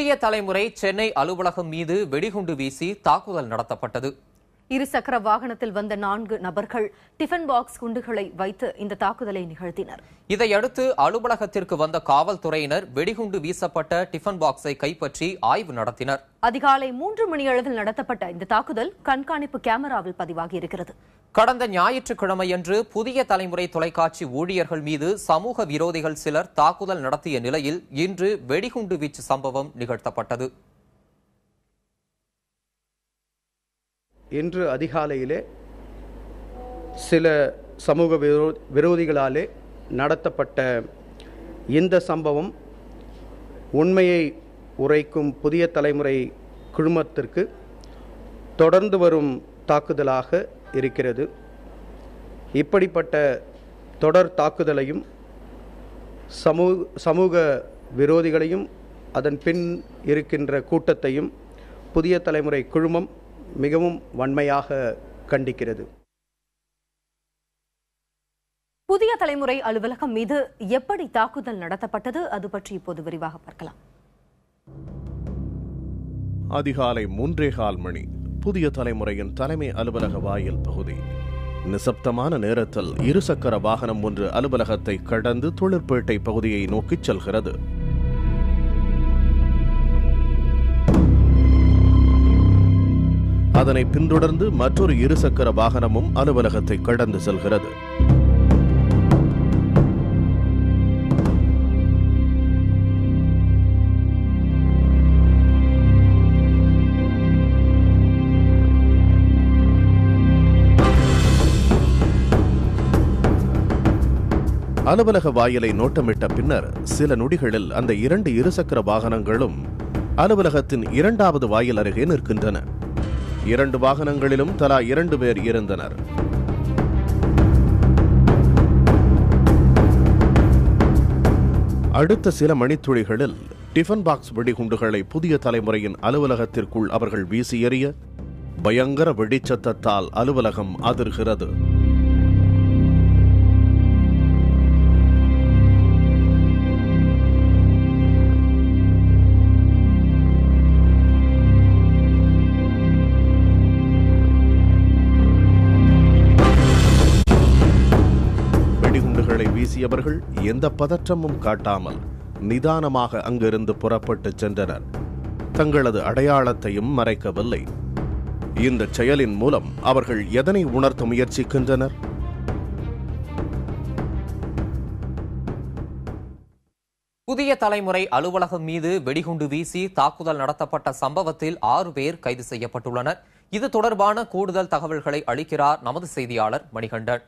புதிய தலைமுறை சென்னை அலுவலகம் மீது வெடிகுண்டு வீசி தாக்குதல் நடத்தப்பட்டது. இருசக்கர வாகனத்தில் வந்த 4 நபர்கள் டிஃபன் பாக்ஸ் குண்டுகளை வைத்து இந்த தாக்குதலை நிகழ்த்தினர். இதையடுத்து அலுவலகத்திற்கு வந்த காவல்துறையினர் வெடிகுண்டு வீசப்பட்ட டிஃபன் பாக்ஸை கைப்பற்றி ஆய்வு நடத்தினர். அதிகாலை 3 மணியளவில் நடத்தப்பட்ட இந்த தாக்குதல் கண்காணிப்பு கேமராவில் பதிவாகி இருக்கிறது. கடந்த ஞாயிற்றுக்கிழமையன்று புதிய தலைமுறை தொலைக்காட்சி ஊழியர்கள் மீது சமூக விரோதிகள் சிலர் தாக்குதல் நடத்திய நிலையில் இன்று வெடிகுண்டு வீச்சு சம்பவம் நிகழ்த்தப்பட்டது. இன்று அதிகாலையிலே சில சமூக விரோதிகளாலே நடத்தப்பட்ட இந்த சம்பவம் உண்மையை உரைக்கும் புதிய தலைமுறை குழுமத்திற்கு தொடர்ந்து வரும் தாக்குதலாக இருக்கிறது. இப்படிப்பட்ட தொடர் தாக்குதலையும் சமூக விரோதிகளையும் அதன் பின் இருக்கின்ற கூட்டத்தையும் புதிய தலைமுறை குழுமம் மிகவும் வன்மையாக கண்டிக்கிறது. புதிய தலைமுறை அலுவலகம் மீது எப்படி தாக்குதல் நடத்தப்பட்டது, அது பற்றி இப்போது விரிவாக பார்க்கலாம். அதிகாலை 3:15 மணி புதிய தலைமுறையின் தலைமை அலுவலக வாயில் பகுதி. நிசப்தமான நேரத்தில் இருசக்கர வாகனம் ஒன்று அலுவலகத்தை கடந்து தொழிற்பேட்டை பகுதியை நோக்கிச் செல்கிறது. அதனை பின்தொடர்ந்து மற்றொரு இருசக்கர வாகனமும் அலுவலகத்தை கடந்து செல்கிறது. அலுவலக வாயிலை நோட்டமிட்ட பின்னர் சில நொடிகளில் அந்த 2 இருசக்கர வாகனங்களும் அலுவலகத்தின் 2வது வாயில் அருகே நிற்கின்றன. 2 வாகனங்களிலும் தலா 2 பேர் இருந்தனர். அடுத்த சில மணித்துளிகளில் டிஃபன் பாக்ஸ் வெடிகுண்டுகளை புதிய தலைமுறையின் அலுவலகத்திற்குள் அவர்கள் வீசி எறிய பயங்கர வெடிச்சத்தத்தால் அலுவலகம் அதிர்கிறது. வீசியவர்கள் எந்த பதற்றமும் காட்டாமல் நிதானமாக அங்கிருந்து புறப்பட்டு சென்றனர். தங்களது அடையாளத்தையும் மறைக்கவில்லை. இந்த செயலின் மூலம் அவர்கள் எதனை உணர்த்த முயற்சிக்கின்றனர்? புதிய தலைமுறை அலுவலகம் மீது வெடிகுண்டு வீசி தாக்குதல் நடத்தப்பட்ட சம்பவத்தில் 6 பேர் கைது செய்யப்பட்டுள்ளனர். இது தொடர்பான கூடுதல் தகவல்களை அளிக்கிறார் நமது செய்தியாளர் மணிகண்டன்.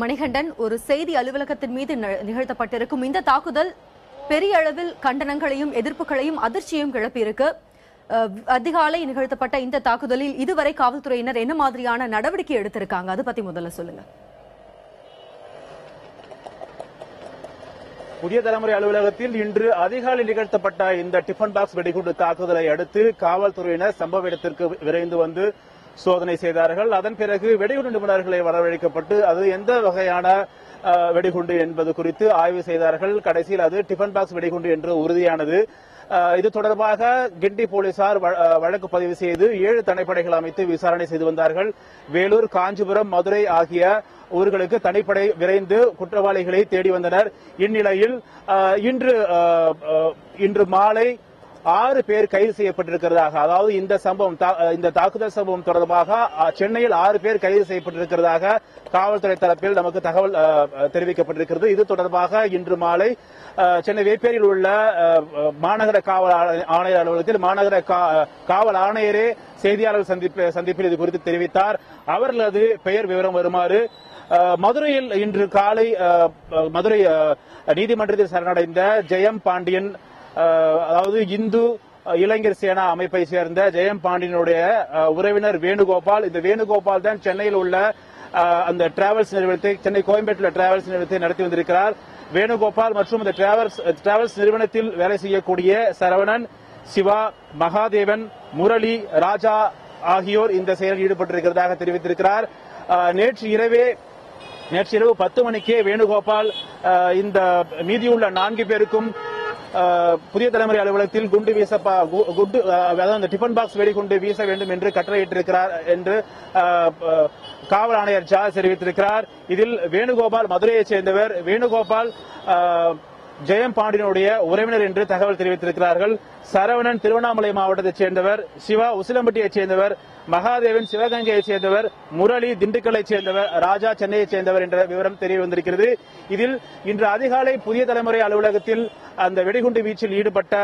மணிகண்டன், ஒரு செய்தி அலுவலகத்தின் மீது நிகழ்த்தப்பட்டிருக்கும் இந்த தாக்குதல் பெரிய அளவில் கண்டனங்களையும் எதிர்ப்புகளையும் அதிர்ச்சியும் கிளப்பியிருக்கு. அதிகாலை நிகழ்த்தப்பட்ட இந்த தாக்குதலில் இதுவரை காவல்துறையினர் என்ன மாதிரியான நடவடிக்கை எடுத்திருக்காங்க, அது பத்தி முதல்ல சொல்லுங்க. புதிய தலைமுறை அலுவலகத்தில் இன்று அதிகாலை நிகழ்த்தப்பட்ட இந்த டிஃபன் பாக்ஸ் வெடிகுண்டு தாக்குதலை அடுத்து காவல்துறையினர் சம்பவ இடத்திற்கு விரைந்து வந்து சோதனை செய்தார்கள். அதன் பிறகு வெடிகுண்டு நிபுணர்களை வரவழைக்கப்பட்டு அது எந்த வகையான வெடிகுண்டு என்பது குறித்து ஆய்வு செய்தார்கள். கடைசியில் அது டிஃபன் பாக்ஸ் வெடிகுண்டு என்று உறுதியானது. இது தொடர்பாக கிண்டி போலீசார் வழக்கு பதிவு செய்து 7 தனிப்படைகள் அமைத்து விசாரணை செய்து வந்தார்கள். வேலூர், காஞ்சிபுரம், மதுரை ஆகிய ஊர்களுக்கு தனிப்படை விரைந்து குற்றவாளிகளை தேடி வந்தனர். இந்நிலையில் இன்று மாலை 6 பேர் கைது செய்யப்பட்டிருக்கிறதாக, அதாவது இந்த தாக்குதல் சம்பவம் தொடர்பாக சென்னையில் 6 பேர் கைது செய்யப்பட்டிருக்கிறதாக காவல்துறை தரப்பில் நமக்கு தகவல் தெரிவிக்கப்பட்டிருக்கிறது. இது தொடர்பாக இன்று மாலை சென்னை வேப்பேரியில் உள்ள மாநகர காவல் ஆணையர் அலுவலகத்தில் மாநகர காவல் ஆணையரே செய்தியாளர் சந்திப்பில் இது குறித்து தெரிவித்தார். அவர்களது பெயர் விவரம் வருமாறு: மதுரையில் இன்று காலை மதுரை நீதிமன்றத்தில் சரணடைந்த ஜெயம் பாண்டியன், அதாவது இந்து இளைஞர் சேனா அமைப்பை சேர்ந்த ஜெயம் பாண்டியனுடைய உறவினர் வேணுகோபால். இந்த வேணுகோபால் தான் சென்னையில் உள்ள அந்த டிராவல்ஸ் நிறுவனத்தை, சென்னை கோயம்பேட்டில் டிராவல்ஸ் நிறுவனத்தை நடத்தி வந்திருக்கிறார். வேணுகோபால் மற்றும் இந்த டிராவல்ஸ் நிறுவனத்தில் வேலை செய்யக்கூடிய சரவணன், சிவா, மகாதேவன், முரளி, ராஜா ஆகியோர் இந்த செயலில் ஈடுபட்டிருக்கிறதாக தெரிவித்திருக்கிறார். நேற்று இரவு 10 மணிக்கே வேணுகோபால் இந்த மீதியுள்ள 4 பேருக்கும் புதிய தலைமுறை அலுவலகத்தில் குண்டு வீச குண்டு அதாவது டிஃபன் பாக்ஸ் வெடிகுண்டு வீச வேண்டும் என்று கட்டளையிட்டிருக்கிறார் என்று காவல் ஆணையர் ஜார்ஜ் தெரிவித்திருக்கிறார். இதில் வேணுகோபால் மதுரையைச் சேர்ந்தவர். வேணுகோபால் ஜெயம் பாண்டியனுடைய உறவினர் என்று தகவல் தெரிவித்திருக்கிறார்கள். சரவணன் திருவண்ணாமலை மாவட்டத்தைச் சேர்ந்தவர். சிவா உசிலம்பட்டியைச் சேர்ந்தவர். மகாதேவன் சிவகங்கையைச் சேர்ந்தவர். முரளி திண்டுக்கல்லைச் சேர்ந்தவர். ராஜா சென்னையைச் சேர்ந்தவர் என்ற விவரம் தெரிய வந்திருக்கிறது. இதில் இன்று அதிகாலை புதிய தலைமுறை அலுவலகத்தில் அந்த வெடிகுண்டு வீச்சில் ஈடுபட்ட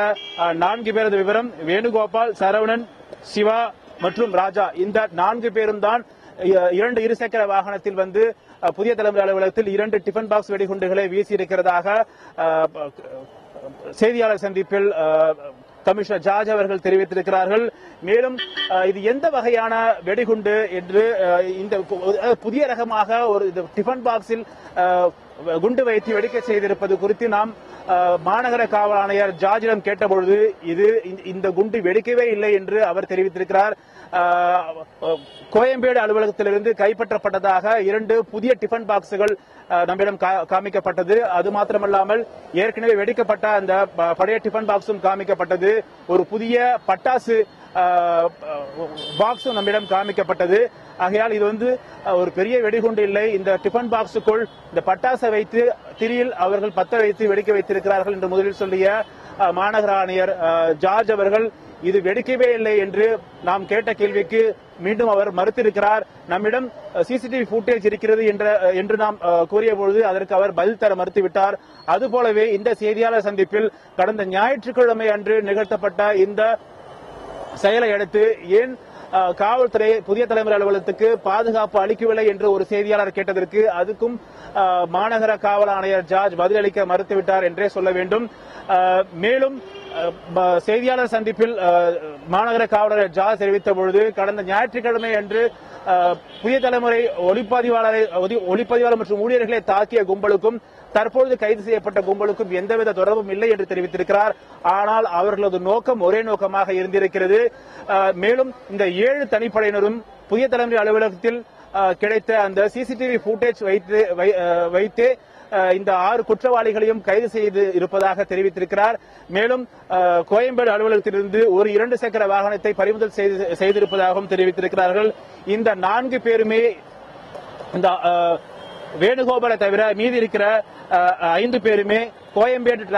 4 பேரது விவரம் வேணுகோபால், சரவணன், சிவா மற்றும் ராஜா. இந்த 4 பேரும் தான் 2 இருசக்கர வாகனத்தில் வந்து புதிய தலைமுறை அலுவலகத்தில் 2 டிஃபன் பாக்ஸ் வெடிகுண்டுகளை வீசியிருக்கிறதாக செய்தியாளர் சந்திப்பில் கமிஷனர் ஜார்ஜ் அவர்கள் தெரிவித்திருக்கிறார்கள். மேலும் இது எந்த வகையான வெடிகுண்டு என்று இந்த புதிய ரகமாக ஒரு டிஃபன் பாக்ஸில் குண்டு வைத்து வெடிக்க செய்திருப்பது குறித்து நாம் மாநகர காவல் ஆணையர் ஜார்ஜிடம் கேட்டபொழுது இந்த குண்டு வெடிக்கவே இல்லை என்று அவர் தெரிவித்திருக்கிறார். கோயம்பேடு அலுவலகத்திலிருந்து கைப்பற்றப்பட்டதாக 2 புதிய டிஃபன் பாக்ஸுகள் நம்மிடம் காமிக்கப்பட்டது. அது மாத்திரமல்லாமல் ஏற்கனவே வெடிக்கப்பட்ட அந்த பழைய டிஃபன் பாக்ஸும் காமிக்கப்பட்டது. ஒரு புதிய பட்டாசு பாக்ஸும் நம்மிடம் காமிக்கப்பட்டது. ஆகையால் இது வந்து ஒரு பெரிய வெடிகுண்டு இல்லை. இந்த டிஃபன் பாக்ஸுக்குள் இந்த பட்டாசை வைத்து திரியில் அவர்கள் பத்த வைத்து வெடிக்க வைத்திருக்கிறார்கள் என்று முதலில் சொல்லிய மாநகர ஆணையர் ஜார்ஜ் அவர்கள் இது வெடிக்கவே இல்லை என்று நாம் கேட்ட கேள்விக்கு மீண்டும் அவர் மறுத்திருக்கிறார். நம்மிடம் சிசிடிவி ஃபுட்டேஜ் இருக்கிறது என்று நாம் கூறிய பொழுது அதற்கு அவர் பதில் தர மறுத்துவிட்டார். அதுபோலவே இந்த செய்தியாளர் சந்திப்பில் கடந்த ஞாயிற்றுக்கிழமை அன்று நிகழ்த்தப்பட்ட இந்த செயலை அடுத்து ஏன் காவல்துறை புதிய தலைமுறை அலுவலகத்துக்கு பாதுகாப்பு அளிக்கவில்லை என்று ஒரு செய்தியாளர் கேட்டதற்கு அதுக்கும் மாநகர காவல் ஆணையர் ஜார்ஜ் பதிலளிக்க மறுத்துவிட்டார் என்றே சொல்ல வேண்டும். மேலும் செய்தியாளர் சந்திப்பில் மாநகர காவலர் ஜார்ஜ் தெரிவித்த பொழுது கடந்த ஞாயிற்றுக்கிழமை அன்று புதிய தலைமுறை ஒளிப்பதிவாளர் மற்றும் ஊழியர்களை தாக்கிய கும்பலுக்கும் தற்பொழுது கைது செய்யப்பட்ட கும்பலுக்கும் எந்தவித தொடர்பும் இல்லை என்று தெரிவித்திருக்கிறார். ஆனால் அவர்களது நோக்கம் ஒரே நோக்கமாக இருந்திருக்கிறது. மேலும் இந்த 7 தனிப்படையினரும் புதிய தலைமுறை அலுவலகத்தில் கிடைத்த அந்த சிசிடிவி ஃபுட்டேஜ் வைத்து இந்த 6 குற்றவாளிகளையும் கைது செய்து இருப்பதாக தெரிவித்திருக்கிறார். மேலும் கோயம்பேடு அலுவலகத்திலிருந்து ஒரு 2 சக்கர வாகனத்தை பறிமுதல் செய்திருப்பதாகவும் தெரிவித்திருக்கிறார்கள். இந்த 4 பேருமே இந்த வேணுகோபாலை தவிர மீதி இருக்கிற 5 பேருமே கோயம்பேடு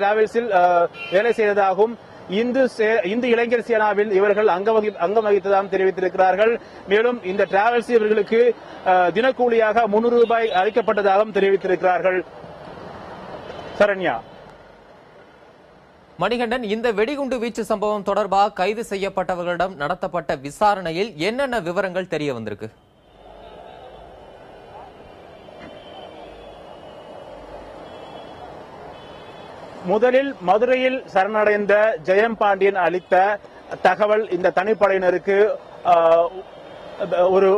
டிராவல்ஸில் வேலை செய்ததாகவும் இந்து இளைஞர் சேனாவில் இவர்கள் அங்கம் வகித்ததாகவும் தெரிவித்திருக்கிறார்கள். மேலும் இந்த டிராவல்ஸ் இவர்களுக்கு தினக்கூலியாக 300 ரூபாய் அளிக்கப்பட்டதாகவும் தெரிவித்திருக்கிறார்கள். சரண்யா. மணிகண்டன், இந்த வெடிகுண்டு வீச்சு சம்பவம் தொடர்பாக கைது செய்யப்பட்டவர்களிடம் நடத்தப்பட்ட விசாரணையில் என்னென்ன விவரங்கள் தெரிய வந்திருக்கு? முதலில் மதுரையில் சரணடைந்த ஜெயம் பாண்டியன் அளித்த தகவல் இந்த தனிப்படையினருக்கு ஒரு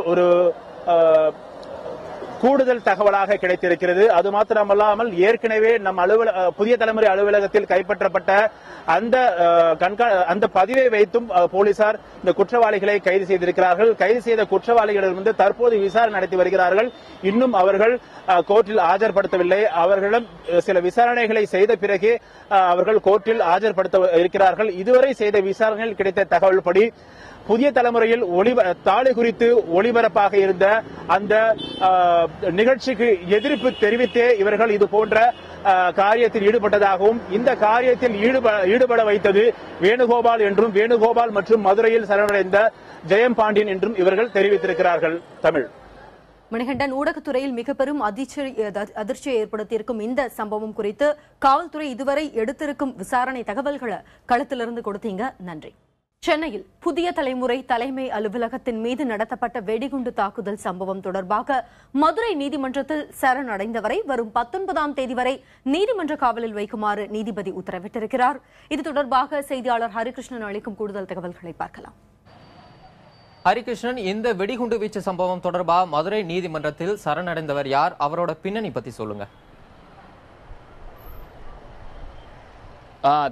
கூடுதல் தகவலாக கிடைத்திருக்கிறது. அது மாத்திரமல்லாமல் ஏற்கனவே நம் புதிய தலைமுறை அலுவலகத்தில் கைப்பற்றப்பட்ட அந்த பதிவை வைத்தும் போலீசார் இந்த குற்றவாளிகளை கைது செய்திருக்கிறார்கள். கைது செய்த குற்றவாளிகளிடமிருந்து தற்போது விசாரணை நடத்தி வருகிறார்கள். இன்னும் அவர்கள் கோர்ட்டில் ஆஜர்படுத்தவில்லை. அவர்களிடம் சில விசாரணைகளை செய்த பிறகு அவர்கள் கோர்ட்டில் ஆஜர்படுத்த இருக்கிறார்கள். இதுவரை செய்த விசாரணையில் கிடைத்த தகவல் படி புதிய தலைமுறையில் தாலி குறித்து ஒளிபரப்பாக இருந்த அந்த நிகழ்ச்சிக்கு எதிர்ப்பு தெரிவித்தே இவர்கள் இது போன்ற காரியத்தில் ஈடுபட்டதாகவும் இந்த காரியத்தில் ஈடுபட வைத்தது வேணுகோபால் என்றும் வேணுகோபால் மற்றும் மதுரையில் சரணடைந்த ஜெயம் பாண்டியன் என்றும் இவர்கள் தெரிவித்திருக்கிறார்கள். தமிழ். மணிகண்டன், ஊடகத்துறையில் மிக பெரும் அதிர்ச்சியை ஏற்படுத்தியிருக்கும் இந்த சம்பவம் குறித்து காவல்துறை இதுவரை எடுத்திருக்கும் விசாரணை தகவல்களை களத்திலிருந்து கொடுத்தீங்க. நன்றி. சென்னையில் புதிய தலைமுறை தலைமை அலுவலகத்தின் மீது நடத்தப்பட்ட வெடிகுண்டு தாக்குதல் சம்பவம் தொடர்பாக மதுரை நீதிமன்றத்தில் சரணடைந்தவரை வரும் 19ஆம் தேதி வரை நீதிமன்ற காவலில் வைக்குமாறு நீதிபதி உத்தரவிட்டிருக்கிறார். இது தொடர்பாக செய்தியாளர் ஹரிகிருஷ்ணன் அளிக்கும் கூடுதல் தகவல்களை பார்க்கலாம். ஹரிகிருஷ்ணன், இந்த வெடிகுண்டு வீச்சு சம்பவம் தொடர்பாக மதுரை நீதிமன்றத்தில் சரணடைந்தவர் யார்? அவரோட பின்னணி பத்தி சொல்லுங்க.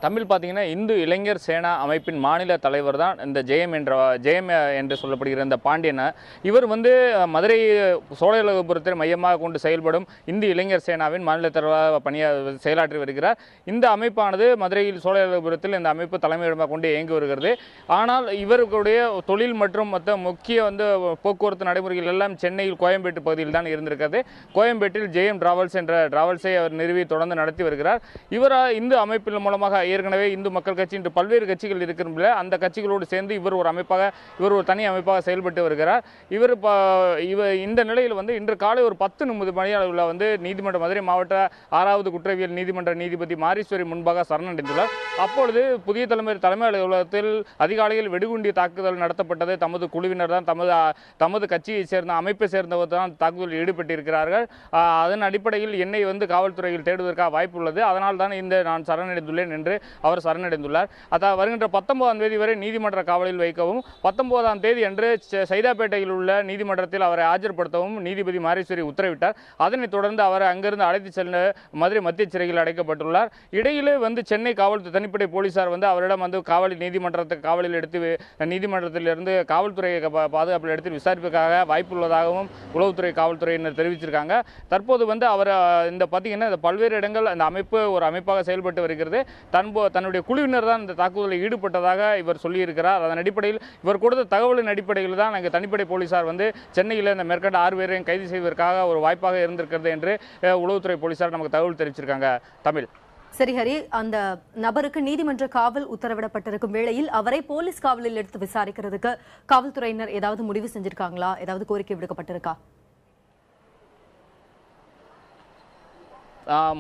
தமிழ் பார்த்தீங்கன்னா இந்து இளைஞர் சேனா அமைப்பின் மாநில தலைவர் தான் இந்த ஜெயம் என்று சொல்லப்படுகிற இந்த பாண்டியன். இவர் வந்து மதுரை சோழகபுரத்தை மையமாக கொண்டு செயல்படும் இந்து இளைஞர் சேனாவின் மாநில தலைவராக செயலாற்றி வருகிறார். இந்த அமைப்பானது மதுரையில் சோழகபுரத்தில் இந்த அமைப்பு தலைமையிடமாக கொண்டு இயங்கி வருகிறது. ஆனால் இவர்களுடைய தொழில் மற்றும் மற்ற முக்கிய வந்து போக்குவரத்து நடைமுறைகள் எல்லாம் சென்னையில் கோயம்பேட்டு பகுதியில் தான் இருந்திருக்கிறது. கோயம்பேட்டில் ஜெயம் டிராவல்ஸ் என்ற டிராவல்ஸை அவர் நிறுவி தொடர்ந்து நடத்தி வருகிறார். இவர் இந்து அமைப்பின் மூலமாக ஏற்கனவே இந்து மக்கள் கட்சி என்று பல்வேறு கட்சிகள் இருக்கின்றன. அந்த கட்சிகளோடு சேர்ந்து இவர் ஒரு தனி அமைப்பாக செயல்பட்டு வருகிறார். இவர் இந்த நிலையில் வந்து இன்று காலை ஒரு 10:30 மணி அளவில் வந்து நீதிமன்ற மதுரை மாவட்ட 6வது குற்றவியல் நீதிமன்ற நீதிபதி மாரீஸ்வரி முன்பாக சரணடைந்துள்ளார். அப்பொழுது புதிய தலைமை அலுவலகத்தில் அதிகாலையில் வெடிகுண்டு தாக்குதல் நடத்தப்பட்டது. தமது குழுவினர் தான் தமது கட்சியை சேர்ந்த அமைப்பை சேர்ந்தவர் தான் தாக்குதலில் ஈடுபட்டிருக்கிறார்கள். அதன் அடிப்படையில் என்னை வந்து காவல்துறையில் தேடுவதற்காக வாய்ப்பு உள்ளது. அதனால் தான் நான் சரணடைந்துள்ளேன் என்று அவர் சரணடைந்துள்ளார். அதாவது வருகின்ற 19ஆம் தேதி வரை நீதிமன்ற காவலில் வைக்கவும் 19ஆம் தேதி அன்று சைதாப்பேட்டையில் உள்ள நீதிமன்றத்தில் அவரை ஆஜர்படுத்தவும் நீதிபதி மாரீஸ்வரி உத்தரவிட்டார். அதனைத் தொடர்ந்து அவரை அங்கிருந்து அழைத்து செல்ல மதுரை மத்திய சிறையில் அடைக்கப்பட்டுள்ளார். இடையிலே வந்து சென்னை காவல்துறை தனிப்படை போலீசார் வந்து அவரிடம் வந்து காவலில் எடுத்து நீதிமன்றத்திலிருந்து காவல்துறை பாதுகாப்பில் எடுத்து விசாரிப்பதற்காக வாய்ப்புள்ளதாகவும் உளவுத்துறை காவல்துறையினர் தெரிவிச்சிருக்காங்க. தற்போது வந்து அவர் இந்த பார்த்தீங்கன்னா இந்த பல்வேறு இடங்கள் அந்த அமைப்பு ஒரு அமைப்பாக செயல்பட்டு வருகிறது. தன்னுடைய குழுவினர் தான் இந்த தாக்குதலில் ஈடுபட்டதாக இவர் சொல்லியிருக்கிறார். அதன் அடிப்படையில் இவர் கொடுத்த தகவலின் அடிப்படையில் தான் அங்கே தனிப்படை போலீசார் வந்து சென்னையில் இந்த மேற்கண்ட 6 பேரையும் கைது செய்வதற்காக ஒரு வாய்ப்பாக இருந்திருக்கிறது என்று உளவுத்துறை போலீசார் நமக்கு தகவல் தெரிவிச்சிருக்காங்க. தமிழ். சரி ஹரி, அந்த நபருக்கு நீதிமன்ற காவல் உத்தரவிடப்பட்டிருக்கும் வேளையில் அவரை போலீஸ் காவலில் எடுத்து விசாரிக்கிறதுக்கு காவல்துறையினர் ஏதாவது முடிவு செஞ்சிருக்காங்களா? ஏதாவது கோரிக்கை விடுக்கப்பட்டிருக்கா?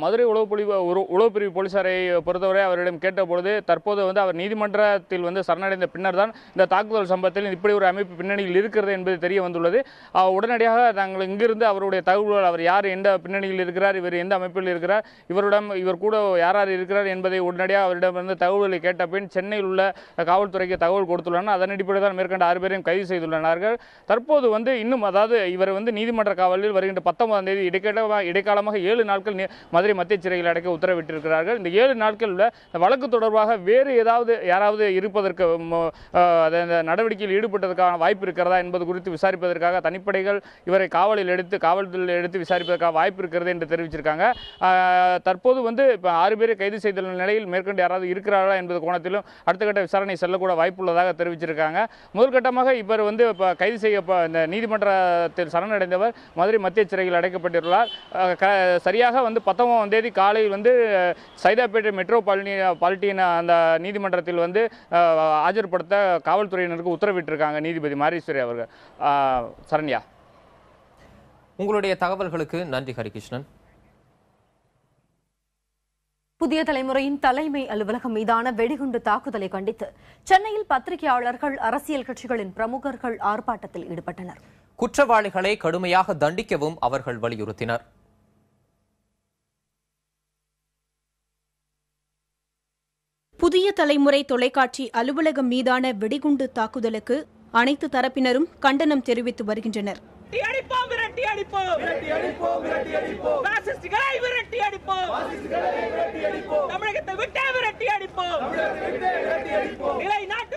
மதுரை உளவுப்பிரிவு போலீசாரை பொறுத்தவரை அவரிடம் கேட்டபொழுது தற்போது வந்து அவர் நீதிமன்றத்தில் வந்து சரணடைந்த பின்னர் தான் இந்த தாக்குதல் சம்பவத்தில் இப்படி ஒரு அமைப்பு பின்னணியில் இருக்கிறது என்பது தெரிய வந்துள்ளது. உடனடியாக நாங்கள் இங்கிருந்து அவருடைய தகவல்கள், அவர் யார், எந்த பின்னணியில் இருக்கிறார், இவர் எந்த அமைப்பில் இருக்கிறார், இவர் கூட யார் இருக்கிறார் என்பதை உடனடியாக அவரிடமிருந்து தகவல்களை கேட்ட பின் சென்னையில் உள்ள காவல்துறைக்கு தகவல் கொடுத்துள்ளனர். அதன் அடிப்படையில் தான் மேற்கண்ட 6 பேரையும் கைது செய்துள்ளனர். தற்போது வந்து இன்னும் அதாவது இவர் வந்து நீதிமன்ற காவலில் வருகின்ற 19ஆம் தேதி இடைக்காலமாக 7 நாட்கள் மதுரை மத்திய சிறையில் அடைக்க உத்தரவிட்டிருக்கிறார்கள். இந்த 7 நாட்களில் வழக்கு தொடர்பாக வேறு யாராவது இருப்பதற்கு நடவடிக்கையில் ஈடுபட்டதற்கான வாய்ப்பு இருக்கிறதா என்பது குறித்து விசாரிப்பதற்காக தனிப்படைகள் இவரை காவலில் எடுத்து விசாரிப்பதற்காக வாய்ப்பு இருக்கிறது என்று தெரிவிச்சிருக்காங்க. தற்போது வந்து 6 பேரை கைது செய்துள்ள நிலையில் மேற்கொண்டு யாராவது இருக்கிறார்களா என்பது கோணத்திலும் அடுத்த கட்ட விசாரணை செல்லக்கூட வாய்ப்புள்ளதாக தெரிவிச்சிருக்காங்க. முதற்கட்டமாக இவர் வந்து கைது செய்ய இந்த நீதிமன்றத்தில் சரணடைந்தவர் மதுரை மத்திய சிறையில் அடைக்கப்பட்டுள்ளார். சரியாக வந்து 19ஆம் தேதி காலையில் வந்து சைதாப்பேட்டை மெட்ரோபாலிட்டின் அந்த நீதிமன்றத்தில் வந்து ஆஜர்படுத்த காவல்துறையினருக்கு உத்தரவிட்டிருக்காங்க நீதிபதி மாரீஸ்வரி அவர்கள். சரண்யா, உங்களுடைய தகவல்களுக்கு நன்றி ஹரிகிருஷ்ணன். புதிய தலைமுறையின் தலைமை அலுவலகம் மீதான வெடிகுண்டு தாக்குதலை கண்டித்து சென்னையில் பத்திரிகையாளர்கள், அரசியல் கட்சிகளின் பிரமுகர்கள் ஆர்ப்பாட்டத்தில் ஈடுபட்டனர். குற்றவாளிகளை கடுமையாக தண்டிக்கவும் அவர்கள் வலியுறுத்தினர். புதிய தலைமுறை தொலைக்காட்சி அலுவலகம் மீதான வெடிகுண்டு தாக்குதலுக்கு அனைத்து தரப்பினரும் கண்டனம் தெரிவித்து வருகின்றனர்.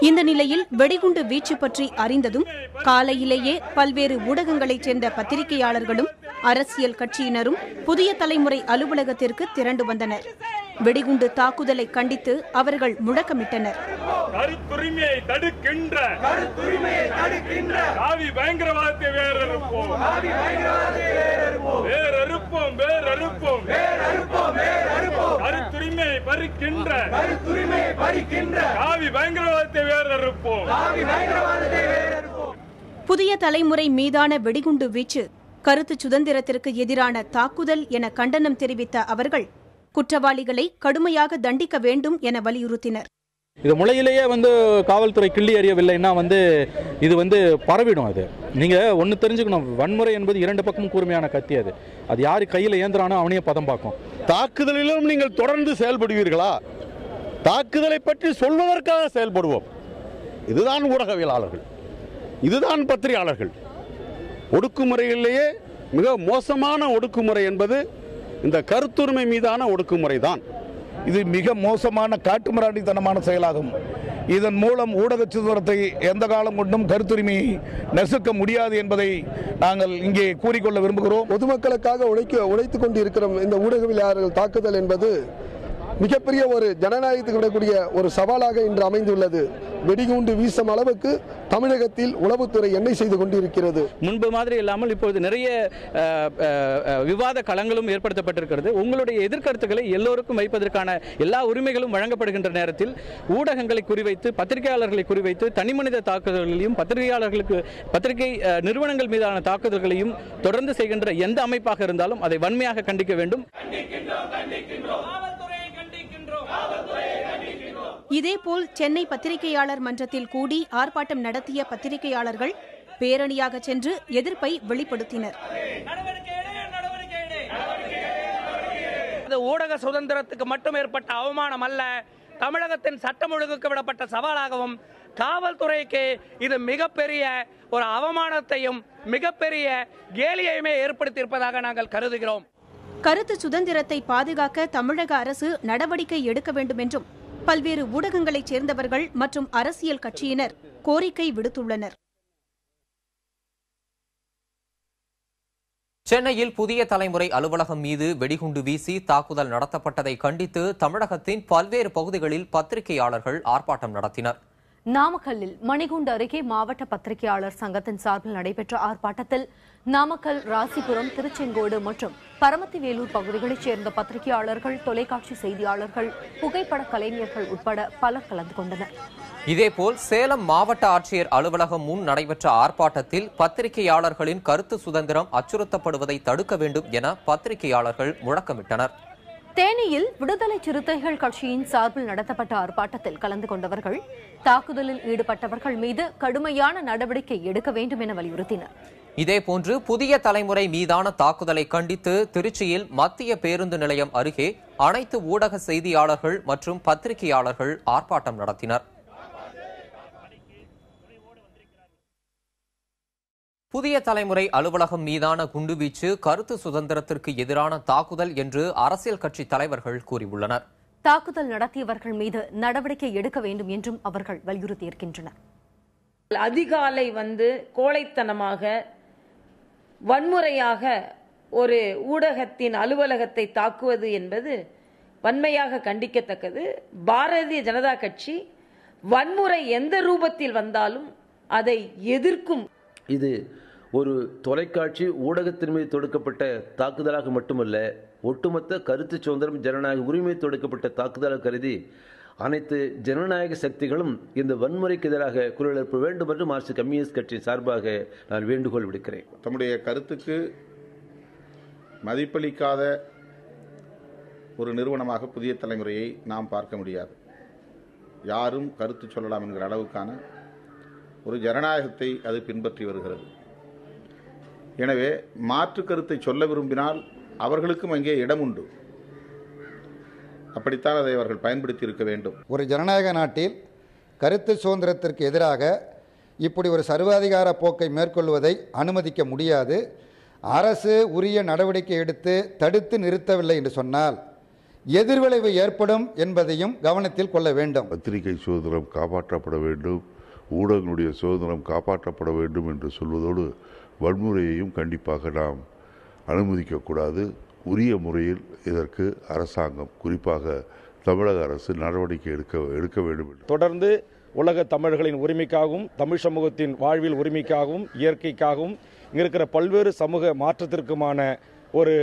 இந்த நிலையில் வெடிகுண்டு வீச்சு பற்றி அறிந்ததும் காலையிலேயே பல்வேறு ஊடகங்களைச் சேர்ந்த பத்திரிகையாளர்களும் அரசியல் கட்சியினரும் புதிய தலைமுறை அலுவலகத்திற்கு திரண்டு வந்தனர். வெடிகுண்டு தாக்குதலை கண்டித்து அவர்கள் முழக்கமிட்டனர். கருத்துரிமையை தடுக்கின்ற காவி பயங்கரவாதத்தை வேறறுப்போம், கருத்துரிமையை பறிக்கின்ற காவி பயங்கரவாதத்தை வேறறுப்போம். புதிய தலைமுறை மீதான வெடிகுண்டு வீச்சு கருத்து சுதந்திரத்திற்கு எதிரான தாக்குதல் என கண்டனம் தெரிவித்த அவர்கள் குற்றவாளிகளை கடுமையாக தண்டிக்க வேண்டும் என வலியுறுத்தினர். இது முளையிலேயே வந்து காவல்துறை கிள்ளி அறியவில்லைன்னா இது பரவிடும். அது நீங்க ஒன்னு தெரிஞ்சுக்கணும், வன்முறை என்பது 2 பக்கமும் கூர்மையான கத்தி. அது யாரு கையில் ஏந்திரானோ அவனையே பதம் பார்க்கும். தாக்குதலிலும் நீங்கள் தொடர்ந்து செயல்படுவீர்களா? தாக்குதலை பற்றி சொல்வதற்காக செயல்படுவோம். இதுதான் ஊடகவியலாளர்கள், இதுதான் பத்திரிகையாளர்கள். ஒடுக்குமுறையிலேயே மிக மோசமான ஒடுக்குமுறை என்பது இந்த கருத்துரிமை மீதான ஒடுக்குமுறை தான். இது மிக மோசமான காட்டுமிராண்டித்தனமான செயலாகும். இதன் மூலம் ஊடக சுதந்திரத்தை எந்த காலம் கொண்டும் கருத்துரிமையை நசுக்க முடியாது என்பதை நாங்கள் இங்கே கூறிக்கொள்ள விரும்புகிறோம். பொதுமக்களுக்காக உழைத்துக் கொண்டிருக்கிற இந்த ஊடகவியலாளர்கள் தாக்குதல் என்பது மிகப்பெரிய ஒரு ஜனநாயகத்துக்கு விடக்கூடிய ஒரு சவாலாக இன்று அமைந்துள்ளது. வெடிகுண்டு வீசும் அளவுக்கு தமிழகத்தில் உளவுத்துறை என்ன செய்து கொண்டிருக்கிறது. முன்பு மாதிரி இல்லாமல் இப்பொழுது நிறைய விவாத களங்களும் ஏற்படுத்தப்பட்டிருக்கிறது. உங்களுடைய எதிர்கருத்துக்களை எல்லோருக்கும் வைப்பதற்கான எல்லா உரிமைகளும் வழங்கப்படுகின்ற நேரத்தில் ஊடகங்களை குறிவைத்து, பத்திரிகையாளர்களை குறிவைத்து தனிமனித தாக்குதல்களையும் பத்திரிகை நிறுவனங்கள் மீதான தாக்குதல்களையும் தொடர்ந்து செய்கின்ற எந்த அமைப்பாக இருந்தாலும் அதை வன்மையாக கண்டிக்க வேண்டும். இதேபோல் சென்னை பத்திரிகையாளர் மன்றத்தில் கூடி ஆர்ப்பாட்டம் நடத்திய பத்திரிகையாளர்கள் பேரணியாக சென்று எதிர்ப்பை வெளிப்படுத்தினர். ஊடக சுதந்திரத்துக்கு மட்டும் ஏற்பட்ட அவமானம் அல்ல, தமிழகத்தின் சட்டம் ஒழுங்குக்கு விடப்பட்ட சவாலாகவும் காவல்துறைக்கு இது மிகப்பெரிய ஒரு அவமானத்தையும் மிகப்பெரிய கேலியையுமே ஏற்படுத்தியிருப்பதாக நாங்கள் கருதுகிறோம். கருத்து சுதந்திரத்தை பாதுகாக்க தமிழக அரசு நடவடிக்கை எடுக்க வேண்டும் என்றும் பல்வேறு ஊடகங்களைச் சேர்ந்தவர்கள் மற்றும் அரசியல் கட்சியினர் கோரிக்கை விடுத்துள்ளனர். சென்னையில் புதிய தலைமுறை அலுவலகம் மீது வெடிகுண்டு வீசி தாக்குதல் நடத்தப்பட்டதை கண்டித்து தமிழகத்தின் பல்வேறு பகுதிகளில் பத்திரிகையாளர்கள் ஆர்ப்பாட்டம் நடத்தினர். நாமக்கல்லில் மணிகுண்டு அருகே மாவட்ட பத்திரிகையாளர் சங்கத்தின் சார்பில் நடைபெற்ற ஆர்ப்பாட்டத்தில் நாமக்கல், ராசிபுரம், திருச்செங்கோடு மற்றும் பரமத்திவேலூர் பகுதிகளைச் சேர்ந்த பத்திரிகையாளர்கள், தொலைக்காட்சி செய்தியாளர்கள், புகைப்பட கலைஞர்கள் உட்பட பலர் கலந்து கொண்டனர். இதேபோல் சேலம் மாவட்ட ஆட்சியர் அலுவலகம் முன் நடைபெற்ற ஆர்ப்பாட்டத்தில் பத்திரிகையாளர்களின் கருத்து சுதந்திரம் அச்சுறுத்தப்படுவதை தடுக்க வேண்டும் என பத்திரிகையாளர்கள் முழக்கமிட்டனர். தேனியில் விடுதலை சிறுத்தைகள் கட்சியின் சார்பில் நடத்தப்பட்ட ஆர்ப்பாட்டத்தில் கலந்து கொண்டவர்கள் தாக்குதலில் ஈடுபட்டவர்கள் மீது கடுமையான நடவடிக்கை எடுக்க வேண்டும் என வலியுறுத்தினர். இதேபோன்று புதிய தலைமுறை மீதான தாக்குதலை கண்டித்து திருச்சியில் மத்திய பேருந்து நிலையம் அருகே அனைத்து ஊடக செய்தியாளர்கள் மற்றும் பத்திரிகையாளர்கள் ஆர்ப்பாட்டம் நடத்தினர். புதிய தலைமுறை அலுவலகம் மீதான குண்டுவீச்சு கருத்து சுதந்திரத்திற்கு எதிரான தாக்குதல் என்று அரசியல் கட்சி தலைவர்கள் கூறியுள்ளனர். தாக்குதல் நடத்தியவர்கள் மீது நடவடிக்கை எடுக்க வேண்டும் என்றும் அவர்கள் வலியுறுத்தியிருக்கின்றனர். அதிகாலை கோழைத்தனமாக வன்முறையாக ஒரு ஊடகத்தின் அலுவலகத்தை தாக்குவது என்பது வன்மையாக கண்டிக்கத்தக்கது. பாரதிய ஜனதா கட்சி வன்முறை எந்த ரூபத்தில் வந்தாலும் அதை எதிர்க்கும். இது ஒரு தொலைக்காட்சி ஊடகத்தின் மீது தொடுக்கப்பட்ட தாக்குதலாக மட்டுமல்ல, ஒட்டுமொத்த கருத்து சுதந்திரம், ஜனநாயக உரிமை தொடுக்கப்பட்ட தாக்குதலாக கருதி அனைத்து ஜனநாயக சக்திகளும் இந்த வன்முறைக்கு எதிராக குரல் எழுப்ப வேண்டும் என்று மார்க்சிஸ்ட் கம்யூனிஸ்ட் கட்சி சார்பாக நான் வேண்டுகோள் விடுக்கிறேன். தம்முடைய கருத்துக்கு மதிப்பளிக்காத ஒரு நிறுவனமாக புதிய தலைமுறையை நாம் பார்க்க முடியாது. யாரும் கருத்து சொல்லலாம் என்கிற அளவுக்கான ஒரு ஜனநாயகத்தை அது பின்பற்றி வருகிறது. எனவே மாற்று கருத்தை சொல்ல விரும்பினால் அவர்களுக்கும் அங்கே இடம் உண்டு. அப்படித்தான் அதை அவர்கள் பயன்படுத்தி இருக்க வேண்டும். ஒரு ஜனநாயக நாட்டில் கருத்து சுதந்திரத்திற்கு எதிராக இப்படி ஒரு சர்வாதிகார போக்கை மேற்கொள்வதை அனுமதிக்க முடியாது. அரசு உரிய நடவடிக்கை எடுத்து தடுத்து நிறுத்தவில்லை என்று சொன்னால் எதிர்விளைவு ஏற்படும் என்பதையும் கவனத்தில் கொள்ள வேண்டும். பத்திரிகை சுதந்திரம் காப்பாற்றப்பட வேண்டும், ஊடகங்களுடைய சுதந்திரம் காப்பாற்றப்பட வேண்டும் என்று சொல்வதோடு வன்முறையையும் கண்டிப்பாக நாம் அனுமதிக்கக்கூடாது. உரிய முறையில் இதற்கு அரசாங்கம், குறிப்பாக தமிழக அரசு நடவடிக்கை எடுக்க வேண்டும். தொடர்ந்து உலக தமிழர்களின் உரிமைக்காகவும், தமிழ் சமூகத்தின் வாழ்வில் உரிமைக்காகவும், இயற்கைக்காகவும், இங்கே இருக்கிற பல்வேறு சமூக மாற்றத்திற்குமான ஒரு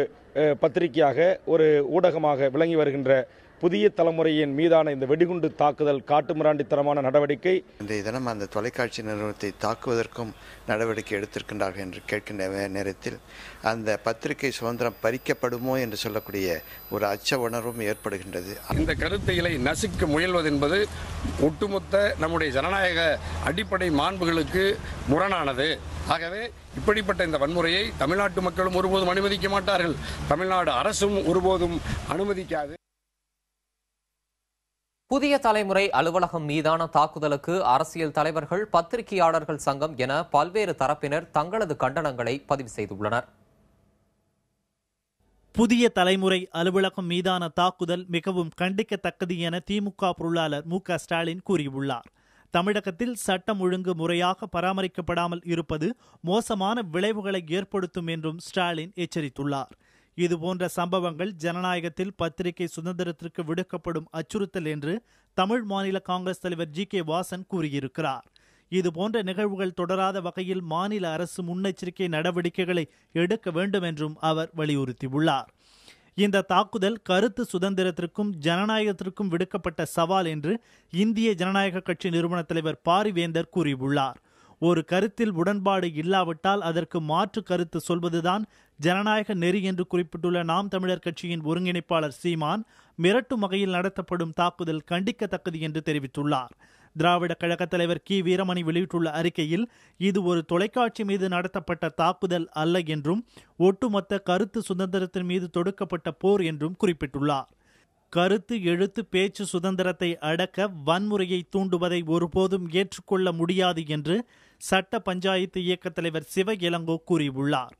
பத்திரிகையாக, ஒரு ஊடகமாக விளங்கி வருகின்ற புதிய தலைமுறையின் மீதான இந்த வெடிகுண்டு தாக்குதல் காட்டுமிராண்டித்தனமான நடவடிக்கை. இன்றைய தினம் அந்த தொலைக்காட்சி நிறுவனத்தை தாக்குவதற்கும் நடவடிக்கை எடுத்திருக்கின்றார்கள் என்று கேட்கின்ற நேரத்தில் அந்த பத்திரிகை சுதந்திரம் பறிக்கப்படுமோ என்று சொல்லக்கூடிய ஒரு அச்ச உணர்வும் ஏற்படுகின்றது. இந்த கருத்தைகளை நசுக்க முயல்வது என்பது ஒட்டுமொத்த நம்முடைய ஜனநாயக அடிப்படை மாண்புகளுக்கு முரணானது. ஆகவே இப்படிப்பட்ட இந்த வன்முறையை தமிழ்நாட்டு மக்களும் ஒருபோதும் அனுமதிக்க மாட்டார்கள், தமிழ்நாடு அரசும் ஒருபோதும் அனுமதிக்காது. புதிய தலைமுறை அலுவலகம் மீதான தாக்குதலுக்கு அரசியல் தலைவர்கள், பத்திரிகையாளர்கள் சங்கம் என பல்வேறு தரப்பினர் தங்களது கண்டனங்களை பதிவு செய்துள்ளனர். புதிய தலைமுறை அலுவலகம் மீதான தாக்குதல் மிகவும் கண்டிக்கத்தக்கது என திமுக பொருளாளர் மு.க. ஸ்டாலின் கூறியுள்ளார். தமிழகத்தில் சட்டம் ஒழுங்கு முறையாக பராமரிக்கப்படாமல் இருப்பது மோசமான விளைவுகளை ஏற்படுத்தும் என்றும் ஸ்டாலின் எச்சரித்துள்ளார். இதுபோன்ற சம்பவங்கள் ஜனநாயகத்தில் பத்திரிகை சுதந்திரத்திற்கு விடுக்கப்படும் அச்சுறுத்தல் என்று தமிழ் மாநில காங்கிரஸ் தலைவர் ஜி.கே. வாசன் கூறியிருக்கிறார். இதுபோன்ற நிகழ்வுகள் தொடராத வகையில் மாநில அரசு முன்னெச்சரிக்கை நடவடிக்கைகளை எடுக்க வேண்டும் என்றும் அவர் வலியுறுத்தியுள்ளார். இந்த தாக்குதல் கருத்து சுதந்திரத்திற்கும் ஜனநாயகத்திற்கும் விடுக்கப்பட்ட சவால் என்று இந்திய ஜனநாயக கட்சி நிறுவன தலைவர் பாரிவேந்தர் கூறியுள்ளார். ஒரு கருத்தில் உடன்பாடு இல்லாவிட்டால் அதற்கு மாற்று கருத்து சொல்வதுதான் ஜனநாயக நெறி என்று குறிப்பிட்டுள்ள நாம் தமிழர் கட்சியின் ஒருங்கிணைப்பாளர் சீமான் மிரட்டும் வகையில் நடத்தப்படும் தாக்குதல் கண்டிக்கத்தக்கது என்று தெரிவித்துள்ளார். திராவிட கழக தலைவர் கி. வீரமணி வெளியிட்டுள்ள அறிக்கையில் இது ஒரு தொலைக்காட்சி மீது நடத்தப்பட்ட தாக்குதல் அல்ல என்றும் ஒட்டுமொத்த கருத்து சுதந்திரத்தின் மீது தொடுக்கப்பட்ட போர் என்றும் குறிப்பிட்டுள்ளார். கருத்து எழுத்து பேச்சு சுதந்திரத்தை அடக்க வன்முறையை தூண்டுவதை ஒருபோதும் ஏற்றுக்கொள்ள முடியாது என்று சட்ட பஞ்சாயத்து இயக்க தலைவர் சிவ இளங்கோ கூறியுள்ளார்.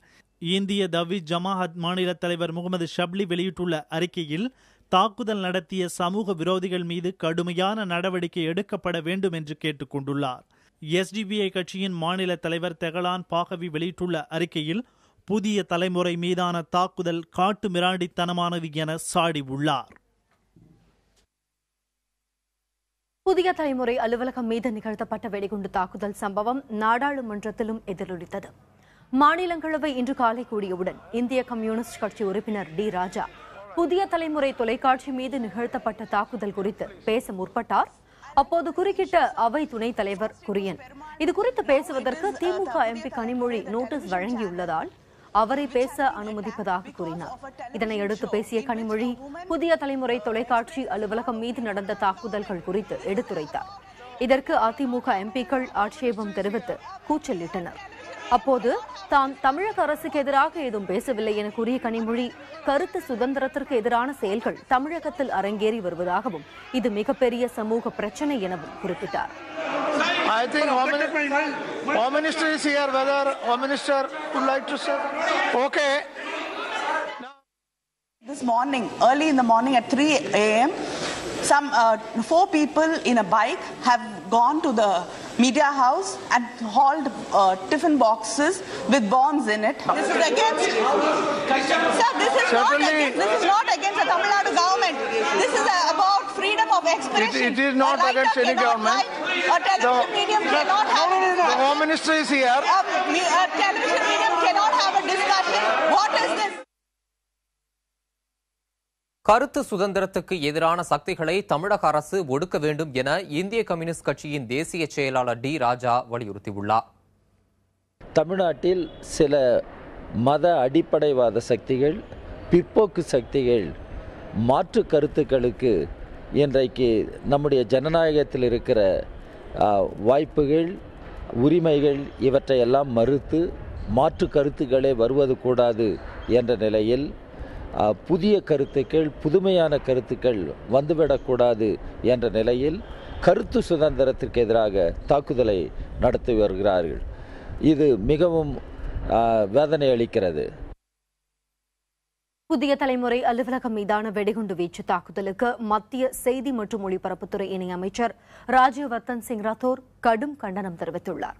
இந்திய தவ்ஹீத் ஜமாஅத் மாநில தலைவர் முகமது ஷப்லி வெளியிட்டுள்ள அறிக்கையில் தாக்குதல் நடத்திய சமூக விரோதிகள் மீது கடுமையான நடவடிக்கை எடுக்கப்பட வேண்டும் என்று கேட்டுக் கொண்டுள்ளார். எஸ்டிபிஐ கட்சியின் மாநில தலைவர் தெகலான் பாகவி வெளியிட்டுள்ள அறிக்கையில் புதிய தலைமுறை மீதான தாக்குதல் காட்டு மிராண்டித்தனமானது என சாடியுள்ளார். புதிய தலைமுறை அலுவலகம் மீது நிகழ்த்தப்பட்ட வெடிகுண்டு தாக்குதல் சம்பவம் நாடாளுமன்றத்திலும் எதிரொலித்தது. மாநிலங்களவை இன்று காலை கூடியவுடன் இந்திய கம்யூனிஸ்ட் கட்சி உறுப்பினர் டி. ராஜா புதிய தலைமுறை தொலைக்காட்சி மீது நிகழ்த்தப்பட்ட தாக்குதல் குறித்து பேச முற்பட்டார். அப்போது குறுக்கிட்ட அவை துணைத் தலைவர் குரியன் இது குறித்து பேசுவதற்கு திமுக எம்பி கனிமொழி நோட்டீஸ் வழங்கியுள்ளதால் அவரை பேச அனுமதிப்பதாக கூறினார். இதனையடுத்து பேசிய கனிமொழி புதிய தலைமுறை தொலைக்காட்சி அலுவலகம் மீது நடந்த தாக்குதல்கள் குறித்து எடுத்துரைத்தார். இதற்கு அதிமுக எம்பிக்கள் ஆட்சேபம் தெரிவித்து கூச்சலிட்டனர். அப்போது தாம் தமிழக அரசுக்கு எதிராக ஏதும் பேசவில்லை என கூறிய கனிமொழி கருத்து சுதந்திரத்திற்கு எதிரான செயல்கள் தமிழகத்தில் அரங்கேறி வருவதாகவும் இது மிகப்பெரிய சமூக பிரச்சனை எனவும் குறிப்பிட்டார். I think Home Minister is here. Whether Home Minister would like to say? Okay. This morning, early in the morning at 3 a.m., some 4 people in a bike have gone to the media house and hauled tiffin boxes with bombs in it. This is against. Sir, this is not against the Tamil Nadu government. This is about freedom of expression. It is not against any government. A television medium cannot have. The Home Minister is here. A television medium cannot have a discussion. What is this? கருத்து சுதந்திரத்துக்கு எதிரான சக்திகளை தமிழக அரசு ஒடுக்க வேண்டும் என இந்திய கம்யூனிஸ்ட் கட்சியின் தேசிய செயலாளர் டி. ராஜா வலியுறுத்தியுள்ளார். தமிழ்நாட்டில் சில மத அடிப்படைவாத சக்திகள், பிற்போக்கு சக்திகள் மாற்று கருத்துக்களுக்கு இன்றைக்கு நம்முடைய ஜனநாயகத்தில் இருக்கிற வாய்ப்புகள், உரிமைகள் இவற்றையெல்லாம் மறுத்து மாற்று கருத்துக்களே வருவது கூடாது என்ற நிலையில் புதிய கருத்துக்கள், புதுமையான கருத்துக்கள் வந்துவிடக்கூடாது என்ற நிலையில் கருத்து சுதந்திரத்திற்கு எதிராக தாக்குதலை நடத்தி வருகிறார்கள். இது மிகவும் வேதனை அளிக்கிறது. புதிய தலைமுறை அலுவலகம் மீதான வெடிகுண்டு வீச்சு தாக்குதலுக்கு மத்திய செய்தி மற்றும் ஒளிபரப்புத்துறை இணையமைச்சர் ராஜ்யவர்தன் சிங் ரத்தோர் கடும் கண்டனம் தெரிவித்துள்ளார்.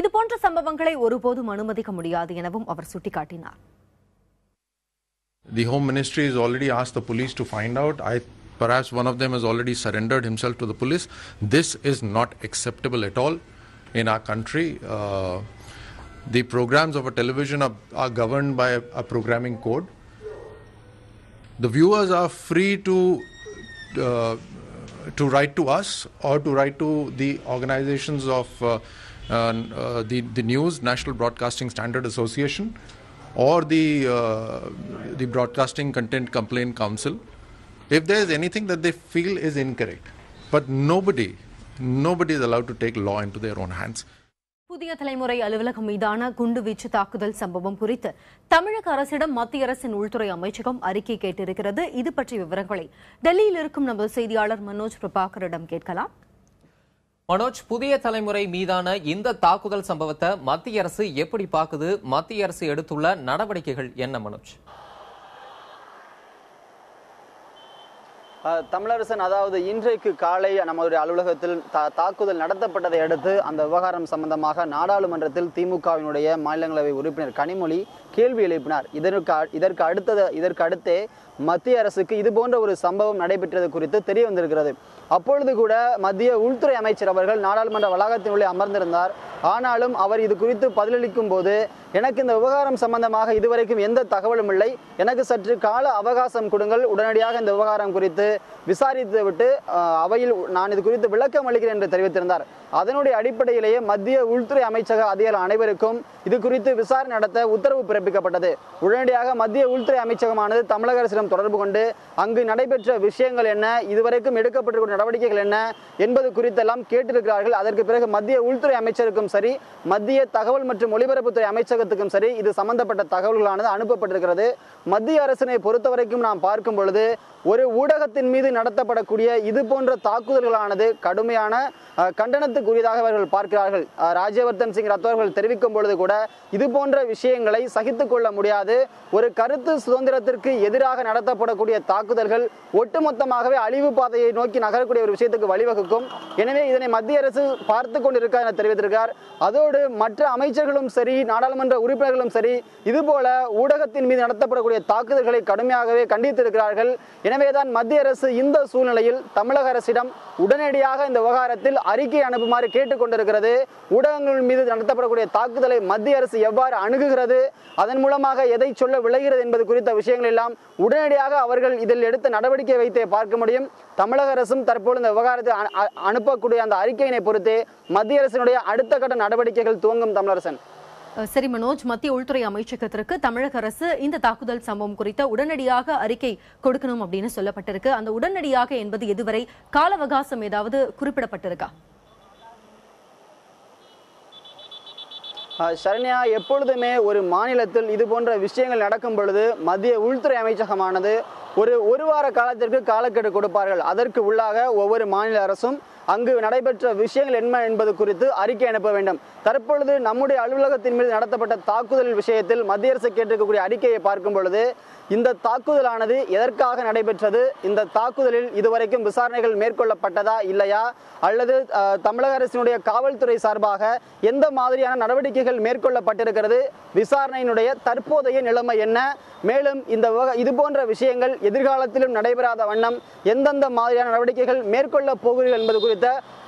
இதுபோன்ற சம்பவங்களை ஒருபோதும் அனுமதிக்க முடியாது எனவும் அவர் சுட்டிக்காட்டினார். The Home Ministry has already asked the police to find out. Perhaps one of them has already surrendered himself to the police. This is not acceptable at all in our country. The programs of a television are governed by a programming code. The viewers are free to write to us or to write to the organizations of the news, National Broadcasting Standard Association, or the Broadcasting Content Complaint Council, if there is anything that they feel is incorrect. But nobody is allowed to take law into their own hands. புதிய தலைமுறை அலுவலகம் மீதான குண்டுவீச்சு தாக்குதல் சம்பவம் குறித்து தமிழக அரசிடம் மத்திய அரசின் உள்துறை அமைச்சகம் அறிக்கை கேட்டிருக்கிறது. இது பற்றிய விவரங்களை டெல்லியில் இருக்கும் நமது செய்தியாளர் மனோஜ் பிரபாகரிடம் கேட்கலாம். மனோஜ், புதிய தலைமுறை மீதான இந்த தாக்குதல் சம்பவத்தை மத்திய அரசு எப்படி பார்க்குது? மத்திய அரசு எடுத்துள்ள நடவடிக்கைகள் என்ன மனோஜ்? தமிழரசன், அதாவது இன்றைக்கு காலை நம்மளுடைய அலுவலகத்தில் தாக்குதல் நடத்தப்பட்டதை அடுத்து அந்த விவகாரம் சம்பந்தமாக நாடாளுமன்றத்தில் திமுகவினுடைய மாநிலங்களவை உறுப்பினர் கனிமொழி கேள்வி எழுப்பினார். இதற்கு அடுத்தே மத்திய அரசுக்கு இது போன்ற ஒரு சம்பவம் நடைபெற்றது குறித்து தெரிய வந்திருக்கிறது. அப்பொழுது கூட மத்திய உள்துறை அமைச்சர் அவர்கள் நாடாளுமன்ற வளாகத்தினுள்ளே அமர்ந்திருந்தார். ஆனாலும் அவர் இது குறித்து பதிலளிக்கும் போது, எனக்கு இந்த விவகாரம் சம்பந்தமாக இதுவரைக்கும் எந்த தகவலும் இல்லை, எனக்கு சற்று கால அவகாசம் கொடுங்கள், உடனடியாக இந்த விவகாரம் குறித்து விசாரித்து விட்டு அவையில் நான் இது குறித்து விளக்கம் அளிக்கிறேன் என்று தெரிவித்திருந்தார். அதனுடைய அடிப்படையிலேயே மத்திய உள்துறை அமைச்சக அதிகாரிகள் அனைவருக்கும் இது குறித்து விசாரணை நடத்த உத்தரவு பிறப்பிக்கப்பட்டது. உடனடியாக மத்திய உள்துறை அமைச்சகமானது தமிழக அரசிடம் தொடர்பு கொண்டு அங்கு நடைபெற்ற விஷயங்கள் என்ன, இதுவரைக்கும் எடுக்கப்பட்டிருக்கிற நடவடிக்கைகள் என்ன என்பது குறித்தெல்லாம் கேட்டிருக்கிறார்கள். அதற்கு பிறகு மத்திய உள்துறை அமைச்சருக்கும் சரி, மத்திய தகவல் மற்றும் ஒலிபரப்புத்துறை அமைச்சகத்துக்கும் சரி இது சம்பந்தப்பட்ட தகவல்களானது அனுப்பப்பட்டிருக்கிறது. மத்திய அரசினை பொறுத்தவரைக்கும் நாம் பார்க்கும் பொழுது ஒரு ஊடகத்தின் மீது நடத்தப்படக்கூடிய இது போன்ற தாக்குதல்களானது கடுமையான கண்டனத்துக்குரியதாக அவர்கள் பார்க்கிறார்கள். ராஜ்யவர்தன் சிங் ரத்தோர்கள் தெரிவிக்கும் பொழுது கூட இது போன்ற விஷயங்களை சகித்துக் கொள்ள முடியாது. ஒரு கருத்து சுதந்திரத்திற்கு எதிராக நடத்தப்படக்கூடிய தாக்குதல்கள் ஒட்டுமொத்தமாகவே அழிவு பாதையை நோக்கி நகரக்கூடிய ஒரு விஷயத்துக்கு வழிவகுக்கும். எனவே இதனை மத்திய அரசு பார்த்து கொண்டிருக்கார் என தெரிவித்திருக்கார். அதோடு மற்ற அமைச்சர்களும் சரி, நாடாளுமன்ற உறுப்பினர்களும் சரி, இதுபோல ஊடகத்தின் மீது நடத்தப்படக்கூடிய தாக்குதல்களை கடுமையாகவே கண்டித்திருக்கிறார்கள். எனவேதான் மத்திய அரசு இந்த சூழ்நிலையில் தமிழக அரசிடம் உடனடியாக இந்த விவகாரத்தில் அறிக்கை அனுப்புமாறு கேட்டுக்கொண்டிருக்கிறது. ஊடகங்கள் மீது நடத்தப்படக்கூடிய தாக்குதலை மத்திய அரசு எவ்வாறு அணுகுகிறது, அதன் மூலமாக எதை சொல்ல விளைகிறது என்பது குறித்த விஷயங்கள் எல்லாம் உடனடியாக அவர்கள் இதில் எடுத்த நடவடிக்கை வைத்தே பார்க்க முடியும். தமிழக அரசும் தற்போது இந்த விவகாரத்தை அனுப்பக்கூடிய அந்த அறிக்கையினை பொறுத்தே மத்திய அரசினுடைய அடுத்த கட்ட நடவடிக்கைகள் துவங்கும். தமிழரசன். சரி மனோஜ், மத்திய உள்துறை அமைச்சகத்திற்கு தமிழக அரசு இந்த தாக்குதல் சம்பவம் குறித்த உடனடியாக அறிக்கை கொடுக்கணும் அப்படின்னு சொல்லப்பட்டிருக்கு. அந்த உடனடியாக என்பது எதுவரை கால அவகாசம் ஏதாவது குறிப்பிடப்பட்டிருக்கா? சரண்யா, எப்பொழுதுமே ஒரு மாநிலத்தில் இது போன்ற விஷயங்கள் நடக்கும் பொழுது மத்திய உள்துறை அமைச்சகமானது ஒரு வார காலத்திற்கு காலக்கெடு கொடுப்பார்கள். அதற்கு உள்ளாக ஒவ்வொரு மாநில அரசும் அங்கு நடைபெற்ற விஷயங்கள் என்ன என்பது குறித்து அறிக்கை அனுப்ப வேண்டும். தற்பொழுது நம்முடைய அலுவலகத்தின் மீது நடத்தப்பட்ட தாக்குதல் விஷயத்தில் மத்திய அரசு கேட்டிருக்கக்கூடிய அறிக்கையை பார்க்கும் பொழுது இந்த தாக்குதலானது எதற்காக நடைபெற்றது, இந்த தாக்குதலில் இதுவரைக்கும் விசாரணைகள் மேற்கொள்ளப்பட்டதா இல்லையா, அல்லது தமிழக அரசினுடைய காவல்துறை சார்பாக எந்த மாதிரியான நடவடிக்கைகள் மேற்கொள்ளப்பட்டிருக்கிறது, விசாரணையினுடைய தற்போதைய நிலைமை என்ன, மேலும் இந்த இது போன்ற விஷயங்கள் எதிர்காலத்திலும் நடைபெறாத வண்ணம் எந்தெந்த மாதிரியான நடவடிக்கைகள் மேற்கொள்ள போகிறீர்கள் என்பது குறித்த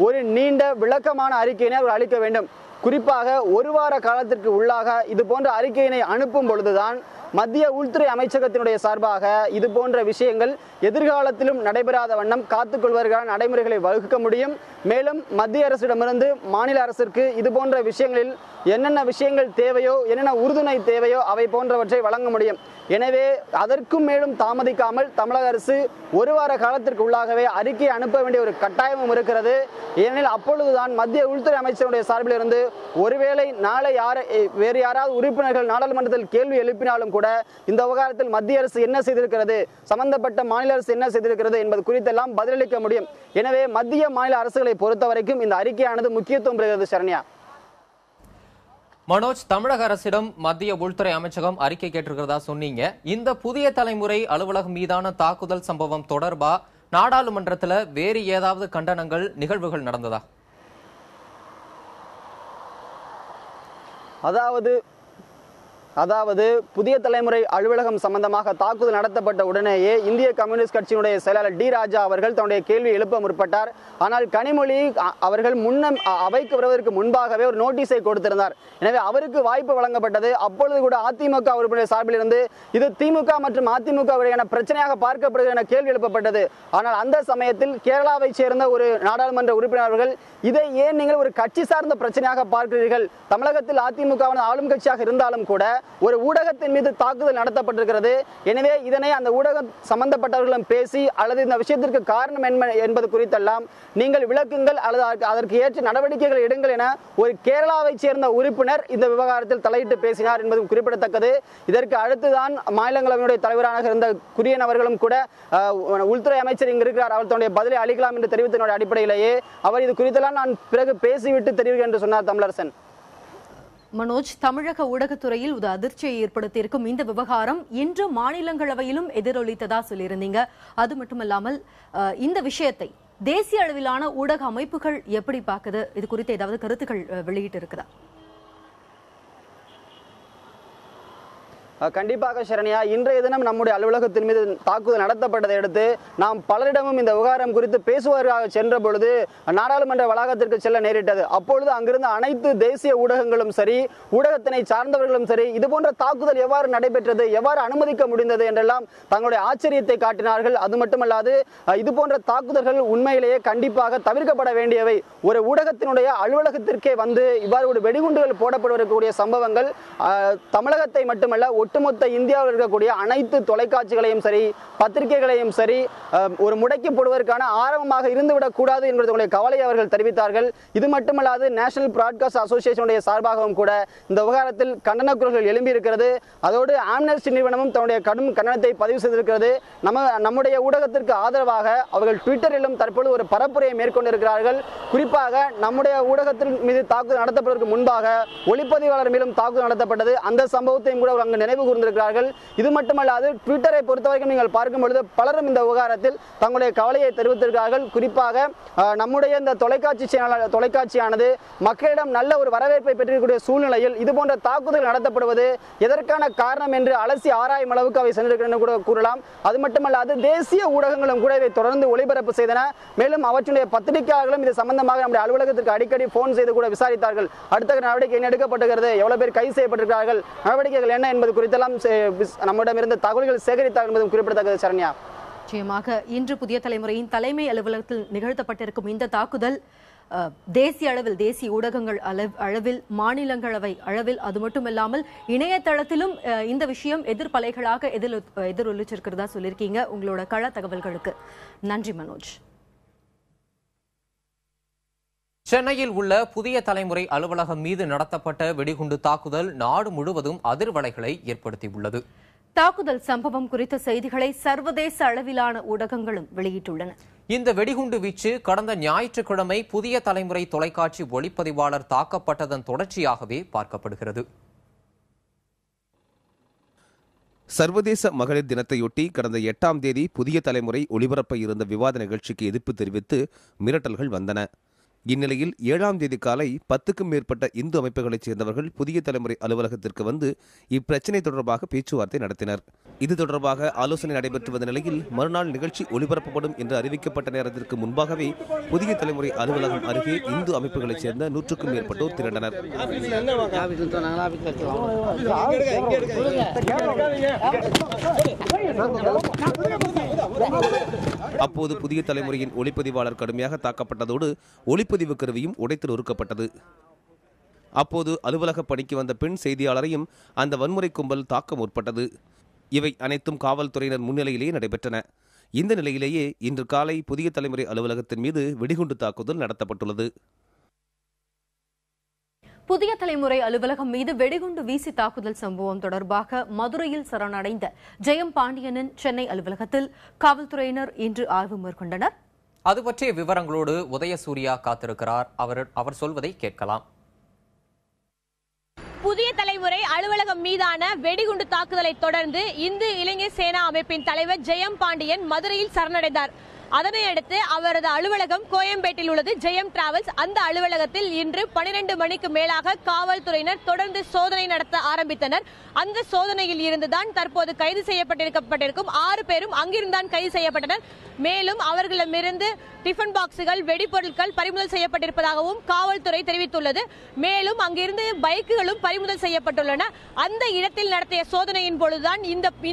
ஒரு நீண்ட விளக்கமான அறிக்கையினை அவர் அளிக்க வேண்டும். குறிப்பாக ஒரு வார காலத்திற்கு உள்ளாக இது போன்ற அறிக்கையினை அனுப்பும் பொழுதுதான் மத்திய உள்துறை அமைச்சகத்தினுடைய சார்பாக இது போன்ற விஷயங்கள் எதிர்காலத்திலும் நடைபெறாத வண்ணம் காத்துக்கொள்வதற்கான நடைமுறைகளை வகுக்க முடியும். மேலும் மத்திய அரசிடமிருந்து மாநில அரசிற்கு இது போன்ற விஷயங்களில் என்னென்ன விஷயங்கள் தேவையோ, என்னென்ன உறுதுணை தேவையோ அவை போன்றவற்றை வழங்க முடியும். எனவே அதற்கும் மேலும் தாமதிக்காமல் தமிழக அரசு ஒரு வார காலத்திற்கு உள்ளாகவே அறிக்கை அனுப்ப வேண்டிய ஒரு கட்டாயமும் இருக்கிறது. ஏனெனில் அப்பொழுதுதான் மத்திய உள்துறை அமைச்சருடைய சார்பில் இருந்து ஒருவேளை நாளை வேறு யாராவது உறுப்பினர்கள் நாடாளுமன்றத்தில் கேள்வி எழுப்பினாலும் கூட இந்த விவகாரத்தில் மத்திய அரசு என்ன செய்திருக்கிறது, சம்பந்தப்பட்ட மாநில அரசு என்ன செய்திருக்கிறது என்பது குறித்தெல்லாம் பதிலளிக்க முடியும். எனவே மத்திய மாநில அரசுகளை பொறுத்த வரைக்கும் இந்த அறிக்கையானது முக்கியத்துவம் பெறுகிறது. சரண்யா. மனோஜ், தமிழக அரசிடம் மத்திய உள்துறை அமைச்சகம் அறிக்கை கேட்டிருக்கிறதா சொன்னீங்க. இந்த புதிய தலைமுறை அலுவலகம் மீதான தாக்குதல் சம்பவம் தொடர்பா நாடாளுமன்றத்தில் வேறு ஏதாவது கண்டனங்கள், நிகழ்வுகள் நடந்ததா? அதாவது புதிய தலைமுறை அலுவலகம் சம்பந்தமாக தாக்குதல் நடத்தப்பட்ட உடனேயே இந்திய கம்யூனிஸ்ட் கட்சியினுடைய செயலாளர் டி ராஜா அவர்கள் தன்னுடைய கேள்வி எழுப்ப முற்பட்டார். ஆனால் கனிமொழி அவர்கள் அவைக்கு வருவதற்கு முன்பாகவே ஒரு நோட்டீஸை கொடுத்திருந்தார். எனவே அவருக்கு வாய்ப்பு வழங்கப்பட்டது. அப்பொழுது கூட அதிமுக உறுப்பினர் சார்பில் இருந்து இது திமுக மற்றும் அதிமுக இடையான பிரச்சனையாக பார்க்கப்படுகிறது என கேள்வி எழுப்பப்பட்டது. ஆனால் அந்த சமயத்தில் கேரளாவை சேர்ந்த ஒரு நாடாளுமன்ற உறுப்பினர்கள் இதை ஏன் நீங்கள் ஒரு கட்சி சார்ந்த பிரச்சனையாக பார்க்கிறீர்கள், தமிழகத்தில் அதிமுக ஆளும் கட்சியாக இருந்தாலும் கூட ஒரு ஊடகத்தின் மீது தாக்குதல் நடத்தப்பட்டிருக்கிறது, எனவே இதனை அந்த ஊடகம் சம்பந்தப்பட்டவர்களும் பேசி அல்லது இந்த விஷயத்திற்கு காரணம் என்ன என்பது குறித்தெல்லாம் நீங்கள் விளக்குங்கள் அல்லது அதற்கு ஏற்ற நடவடிக்கைகள் எடுங்கள் என ஒரு கேரளாவை சேர்ந்த உறுப்பினர் இந்த விவகாரத்தில் தலையிட்டு பேசினார் என்பது குறிப்பிடத்தக்கது. இதற்கு அடுத்துதான் மாநிலங்களவையினுடைய தலைவராக இருந்த குரியன் அவர்களும் கூட உள்துறை அமைச்சர் இங்கு இருக்கிறார், அவர் தன்னுடைய பதிலை அளிக்கலாம் என்று தெரிவித்தனுடைய அடிப்படையிலேயே அவர் இது குறித்தெல்லாம் நான் பிறகு பேசிவிட்டு தெரிவிக்கிறேன் என்று சொன்னார். தமிழரசன். மனோஜ், தமிழக ஊடகத்துறையில் ஒரு அதிர்ச்சியை ஏற்படுத்தியிருக்கும் இந்த விவகாரம் இன்று மாநிலங்களவையிலும் எதிரொலித்ததா சொல்லியிருந்தீங்க. அது மட்டுமல்லாமல் இந்த விஷயத்தை தேசிய அளவிலான ஊடக அமைப்புகள் எப்படி பார்க்குது? இது குறித்து ஏதாவது கருத்துக்கள் வெளியிட்டு இருக்குதா? கண்டிப்பாக சரண்யா, இன்றைய தினம் நம்முடைய அலுவலகத்தின் மீது தாக்குதல் நடத்தப்பட்டதை அடுத்து நாம் பலரிடமும் இந்த விவகாரம் குறித்து பேசுவதற்காக சென்ற பொழுது நாடாளுமன்ற வளாகத்திற்கு செல்ல நேரிட்டது. அப்பொழுது அங்கிருந்த அனைத்து தேசிய ஊடகங்களும் சரி, ஊடகத்தினை சார்ந்தவர்களும் சரி, இது போன்ற தாக்குதல் எவ்வாறு நடைபெற்றது, எவ்வாறு அனுமதிக்க முடிந்தது என்றெல்லாம் தங்களுடைய ஆச்சரியத்தை காட்டினார்கள். அது மட்டுமல்லாது இது போன்ற தாக்குதல்கள் உண்மையிலேயே கண்டிப்பாக தவிர்க்கப்பட வேண்டியவை. ஒரு ஊடகத்தினுடைய அலுவலகத்திற்கே வந்து இவ்வாறு ஒரு வெடிகுண்டுகள் போடப்படுவதற்குரிய சம்பவங்கள் தமிழகத்தை மட்டுமல்ல ஒட்டுமொத்த இந்தியாவில் இருக்கக்கூடிய அனைத்து தொலைக்காட்சிகளையும் சரி, பத்திரிகைகளையும் சரி ஒரு முடக்கி போடுவதற்கான ஆரம்பமாக இருந்துவிடக் கூடாது என்பதற்குரிய கவலை அவர்கள் தெரிவித்தார்கள். இது மட்டுமல்லாது நேஷனல் பிராட்காஸ்ட் அசோசியேஷனுடைய சார்பாகவும் கூட இந்த விவகாரத்தில் கண்டன குரல்கள் எழும்பியிருக்கிறது. அதோடு ஆம்னஸ்டி நிறுவனமும் தன்னுடைய கடும் கண்டனத்தை பதிவு செய்திருக்கிறது. நம்முடைய ஊடகத்திற்கு ஆதரவாக அவர்கள் ட்விட்டரிலும் தற்பொழுது ஒரு பரப்புரையை மேற்கொண்டிருக்கிறார்கள். குறிப்பாக நம்முடைய ஊடகத்தின் மீது தாக்குதல் நடத்தப்படுவதற்கு முன்பாக ஒளிப்பதிவாளர் மீதும் தாக்குதல் நடத்தப்பட்டது. அந்த சம்பவத்தையும் கூட அங்கு நினைவு கூர்ந்திருக்கிறார்கள். இது மட்டுமல்லாது ட்விட்டரை பொறுத்தவரைக்கும் நீங்கள் பார்க்கும் பொழுது பலரும் இந்த விவகாரத்தில் தங்களுடைய கவலையை தெரிவித்திருக்கிறார்கள். குறிப்பாக நம்முடைய இந்த தொலைக்காட்சியானது மக்களிடம் நல்ல ஒரு வரவேற்பை பெற்றிருக்கக்கூடிய சூழ்நிலையில் இது போன்ற தாக்குதல் நடத்தப்படுவது எதற்கான காரணம் என்று அலசி ஆராயும் அளவுக்கு அவை சென்றிருக்கின்றன கூட கூறலாம். அது மட்டுமல்லாது தேசிய ஊடகங்களும் கூட இதை தொடர்ந்து ஒளிபரப்பு செய்தன. மேலும் அவற்றுடைய பத்திரிகையாளர்களும் இது சம்பந்தமாக நம்முடைய அலுவலகத்திற்கு அடிக்கடி போன் செய்து கூட விசாரித்தார்கள். அடுத்த நடவடிக்கை என்ன எடுக்கப்படுகிறது, எவ்வளவு பேர் கைது செய்யப்பட்டிருக்கிறார்கள், நடவடிக்கைகள் என்ன என்பது குறித்தெல்லாம் நம்மிடமிருந்து தகவல்கள் சேகரித்தார் என்பதும் குறிப்பிடத்தக்கது. சரண்யா, நிச்சயமாக இன்று புதிய தலைமுறையின் தலைமை அலுவலகத்தில் நிகழ்த்தப்பட்டிருக்கும் இந்த தாக்குதல் தேசிய அளவில், தேசிய ஊடகங்கள் அளவில், மாநிலங்களவை அளவில், அது மட்டுமில்லாமல் இணையதளத்திலும் இந்த விஷயம் எதிர்ப்பலைகளாக எதிரொலிச்சிருக்கிறதா சொல்லியிருக்கீங்க. உங்களோட கள தகவல்களுக்கு நன்றி மனோஜ். சென்னையில் உள்ள புதிய தலைமுறை அலுவலகம் மீது நடத்தப்பட்ட வெடிகுண்டு தாக்குதல் நாடு முழுவதும் அதிர்வலைகளை ஏற்படுத்தியுள்ளது. தாக்குதல் சம்பவம் குறித்த செய்திகளை சர்வதேச அளவிலான ஊடகங்களும் வெளியிட்டுள்ளன. இந்த வெடிகுண்டு வீச்சு கடந்த ஞாயிற்றுக்கிழமை புதிய தலைமுறை தொலைக்காட்சி ஒளிப்பதிவாளர் தாக்கப்பட்டதன் தொடர்ச்சியாகவே பார்க்கப்படுகிறது. சர்வதேச மகளிர் தினத்தையொட்டி கடந்த 8ஆம் தேதி புதிய தலைமுறை ஒளிபரப்ப இருந்த விவாத நிகழ்ச்சிக்கு எதிர்ப்பு தெரிவித்து மிரட்டல்கள் வந்தன. இந்நிலையில் 7ஆம் தேதி காலை 10க்கும் மேற்பட்ட இந்து அமைப்புகளைச் சேர்ந்தவர்கள் புதிய தலைமுறை அலுவலகத்திற்கு வந்து இப்பிரச்சினை தொடர்பாக பேச்சுவார்த்தை நடத்தினர். இது தொடர்பாக ஆலோசனை நடைபெற்று வந்த நிலையில் மறுநாள் நிகழ்ச்சி ஒளிபரப்பப்படும் என்று அறிவிக்கப்பட்ட நேரத்திற்கு முன்பாகவே புதிய தலைமுறை அலுவலகம் அருகே இந்து அமைப்புகளைச் சேர்ந்த 100க்கும் மேற்பட்டோர் திரண்டனர். அப்போது புதிய தலைமுறையின் ஒளிப்பதிவாளர் கடுமையாக தாக்கப்பட்டதோடு ஒளிப்பதிவு கருவியும் உடைத்து நொறுக்கப்பட்டது. அப்போது அலுவலக பணிக்கு வந்த பெண் செய்தியாளரையும் அந்த வன்முறை கும்பல் தாக்க முற்பட்டது. இவை அனைத்தும் காவல்துறையினர் முன்னிலையிலேயே நடைபெற்றன. இந்த நிலையிலேயே இன்று காலை புதிய தலைமுறை அலுவலகத்தின் மீது வெடிகுண்டு தாக்குதல் நடத்தப்பட்டுள்ளது. புதிய தலைமுறை அலுவலகம் மீது வெடிகுண்டு வீசி தாக்குதல் சம்பவம் தொடர்பாக மதுரையில் சரணடைந்த ஜெயம் பாண்டியனின் சென்னை அலுவலகத்தில் காவல்துறையினர் இன்று ஆய்வு மேற்கொண்டனர். அது பற்றிய விவரங்களோடு உதயசூர்யா காத்திருக்கிறார். அவர் சொல்வதை கேட்கலாம். புதிய தலைமுறை அலுவலகம் மீதான வெடிகுண்டு தாக்குதலை தொடர்ந்து இந்து இளைஞர் சேனா அமைப்பின் தலைவர் ஜெயம் பாண்டியன் மதுரையில் சரணடைந்தார். அதனையடுத்து அவரது அலுவலகம் கோயம்பேட்டில் உள்ளது ஜெயம் டிராவல்ஸ். அந்த அலுவலகத்தில் இன்று 12 மணிக்கு மேலாக காவல்துறையினர் தொடர்ந்து சோதனை நடத்த ஆரம்பித்தனர். அந்த சோதனையில் இருந்துதான் தற்போது கைது செய்யப்பட்டிருக்கும் 6 பேரும் அங்கிருந்தான் கைது செய்யப்பட்டனர். மேலும் அவர்களிடமிருந்து டிஃபன் பாக்ஸுகள், வெடிபொருட்கள் பறிமுதல் செய்யப்பட்டிருப்பதாகவும் காவல்துறை தெரிவித்துள்ளது. மேலும் அங்கிருந்து பைக்குகளும் பறிமுதல் செய்யப்பட்டுள்ளன. அந்த இடத்தில் நடத்திய சோதனையின் பொழுதுதான்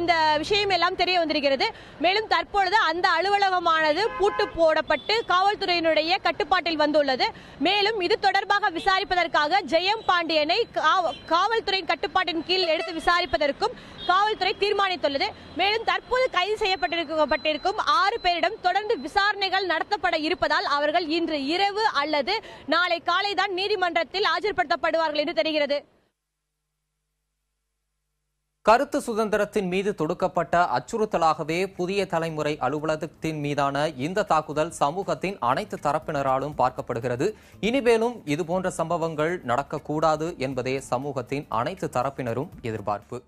இந்த விஷயம் எல்லாம் தெரிய வந்திருக்கிறது. மேலும் தற்பொழுது அந்த அலுவலகமான பூட்டு போடப்பட்டு காவல்துறையினுடைய கட்டுப்பாட்டில் வந்துள்ளது. மேலும் இது தொடர்பாக விசாரிப்பதற்காக ஜெயம் பாண்டியனை காவல்துறையின் கட்டுப்பாட்டின் கீழ் எடுத்து விசாரிப்பதற்கும் காவல்துறை தீர்மானித்துள்ளது. மேலும் தற்போது கைது செய்யப்பட்டிருக்கும் 6 பேரிடம் தொடர்ந்து விசாரணைகள் நடத்தப்பட இருப்பதால் அவர்கள் இன்று இரவு அல்லது நாளை காலை தான் நீதிமன்றத்தில் ஆஜர்படுத்தப்படுவார்கள் என்று தெரிகிறது. கருத்து சுதந்திரத்தின் மீது தொடுக்கப்பட்ட அச்சுறுத்தலாகவே புதிய தலைமுறை அலுவலகத்தின் மீதான இந்த தாக்குதல் சமூகத்தின் அனைத்து தரப்பினராலும் பார்க்கப்படுகிறது. இனிமேலும் இதுபோன்ற சம்பவங்கள் நடக்கக்கூடாது என்பதே சமூகத்தின் அனைத்து தரப்பினரும் எதிர்பார்ப்பு.